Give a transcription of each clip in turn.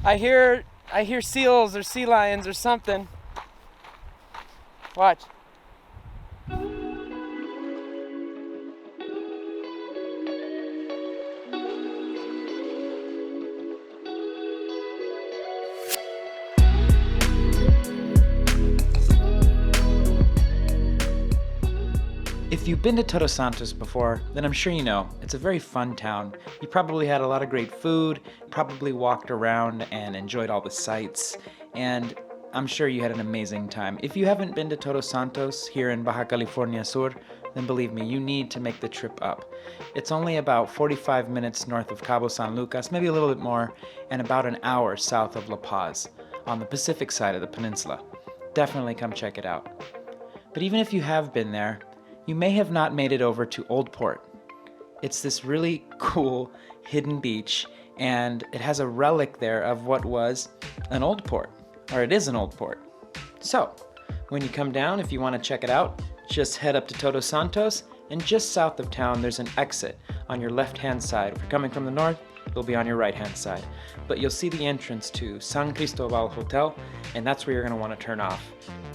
I hear seals or sea lions or something. Watch. If you've been to Todos Santos before, then I'm sure you know, it's a very fun town. You probably had a lot of great food, probably walked around and enjoyed all the sights, and I'm sure you had an amazing time. If you haven't been to Todos Santos here in Baja California Sur, then believe me, you need to make the trip up. It's only about 45 minutes north of Cabo San Lucas, maybe a little bit more, and about an hour south of La Paz, on the Pacific side of the peninsula. Definitely come check it out. But even if you have been there, you may have not made it over to Old Port. It's this really cool hidden beach, and it has a relic there of what was an old port, or it is an old port. So, when you come down, if you want to check it out, just head up to Todos Santos, and just south of town there's an exit on your left-hand side. If you're coming from the north, it'll be on your right-hand side. But you'll see the entrance to San Cristobal Hotel, and that's where you're going to want to turn off.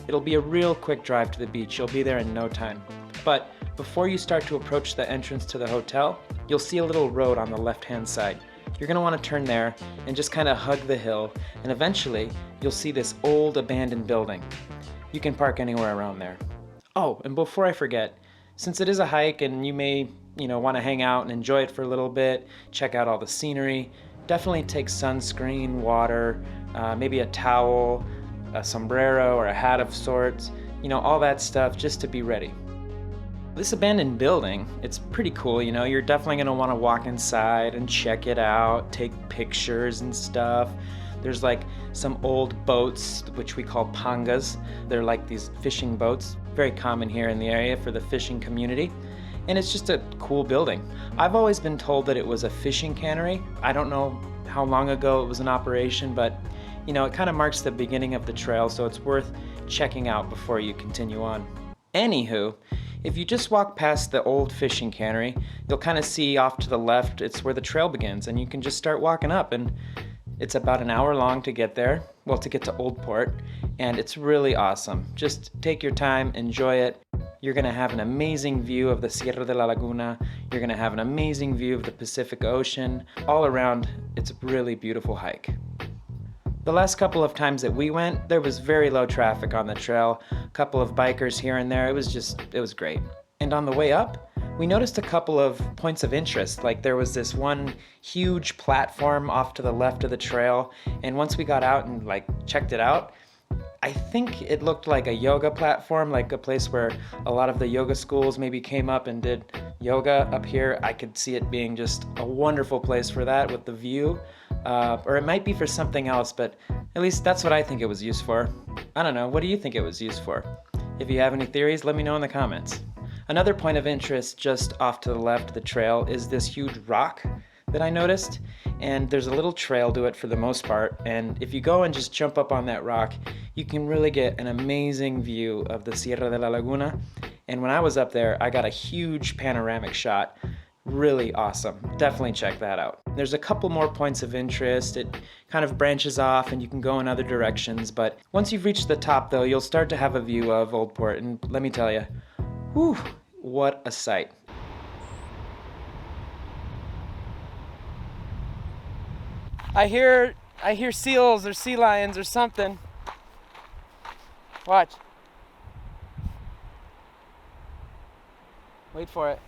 It'll be a real quick drive to the beach. You'll be there in no time. But before you start to approach the entrance to the hotel, you'll see a little road on the left-hand side. You're going to want to turn there and just kind of hug the hill, and eventually you'll see this old abandoned building. You can park anywhere around there. Oh, and before I forget, since it is a hike and you may, want to hang out and enjoy it for a little bit, check out all the scenery, definitely take sunscreen, water, maybe a towel, a sombrero or a hat of sorts, all that stuff just to be ready. This abandoned building, it's pretty cool, you're definitely going to want to walk inside and check it out, take pictures and stuff. There's like some old boats, which we call pangas. They're like these fishing boats, very common here in the area for the fishing community. And it's just a cool building. I've always been told that it was a fishing cannery. I don't know how long ago it was in operation, but it kind of marks the beginning of the trail, so it's worth checking out before you continue on. Anywho, if you just walk past the old fishing cannery, you'll kind of see off to the left, it's where the trail begins, and you can just start walking up, and it's about an hour long to get there, to get to Old Port, and it's really awesome. Just take your time, enjoy it. You're going to have an amazing view of the Sierra de la Laguna. You're going to have an amazing view of the Pacific Ocean. All around, it's a really beautiful hike. The last couple of times that we went, there was very low traffic on the trail, a couple of bikers here and there. It was great. And on the way up, we noticed a couple of points of interest. Like there was this one huge platform off to the left of the trail, and once we got out and checked it out, I think it looked like a yoga platform, like a place where a lot of the yoga schools maybe came up and did yoga up here. I could see it being just a wonderful place for that with the view. Or it might be for something else, but at least that's what I think it was used for. I don't know, what do you think it was used for? If you have any theories, let me know in the comments. Another point of interest just off to the left of the trail is this huge rock that I noticed, and there's a little trail to it for the most part, and if you go and just jump up on that rock, you can really get an amazing view of the Sierra de la Laguna, and when I was up there, I got a huge panoramic shot. Really awesome. Definitely check that out. There's a couple more points of interest. It kind of branches off and you can go in other directions, but once you've reached the top though, you'll start to have a view of Old Port, and let me tell you, whew, what a sight. I hear seals or sea lions or something. Watch. Wait for it.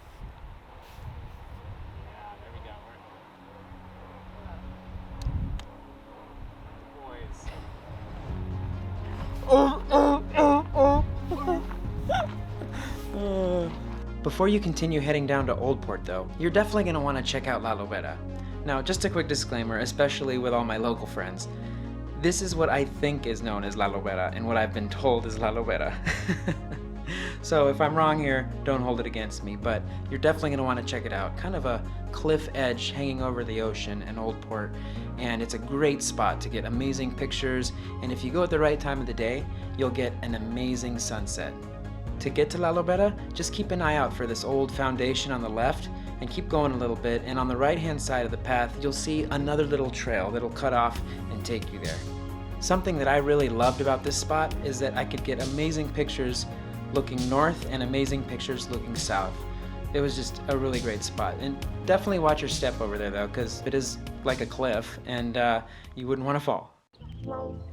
Before you continue heading down to Old Port though, you're definitely going to want to check out La Lobera. Now, just a quick disclaimer, especially with all my local friends. This is what I think is known as La Lobera, and what I've been told is La Lobera. So if I'm wrong here, don't hold it against me, but you're definitely going to want to check it out. Kind of a cliff edge hanging over the ocean in Old Port, and it's a great spot to get amazing pictures, and if you go at the right time of the day, you'll get an amazing sunset. To get to La Lobera, just keep an eye out for this old foundation on the left, and keep going a little bit, and on the right-hand side of the path, you'll see another little trail that'll cut off and take you there. Something that I really loved about this spot is that I could get amazing pictures looking north and amazing pictures looking south. It was just a really great spot. And definitely watch your step over there though, because it is like a cliff and you wouldn't want to fall.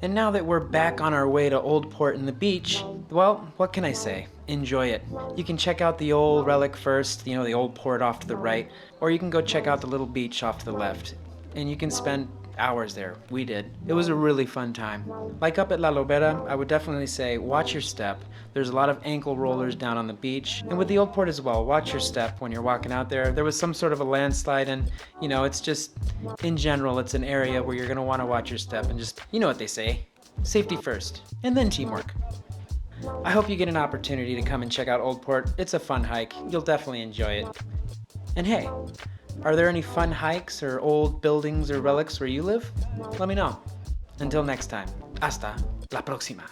And now that we're back on our way to Old Port and the beach, well, what can I say? Enjoy it. You can check out the old relic first, you know, the Old Port off to the right, or you can go check out the little beach off to the left. And you can spend hours there. We did. It was a really fun time. Like up at La Lobera, I would definitely say watch your step. There's a lot of ankle rollers down on the beach. And with the Old Port as well, watch your step when you're walking out there. There was some sort of a landslide and, you know, it's just, in general, it's an area where you're gonna wanna watch your step and just, you know what they say, safety first, and then teamwork. I hope you get an opportunity to come and check out Old Port. It's a fun hike. You'll definitely enjoy it. And hey, are there any fun hikes or old buildings or relics where you live? Let me know. Until next time, hasta la próxima.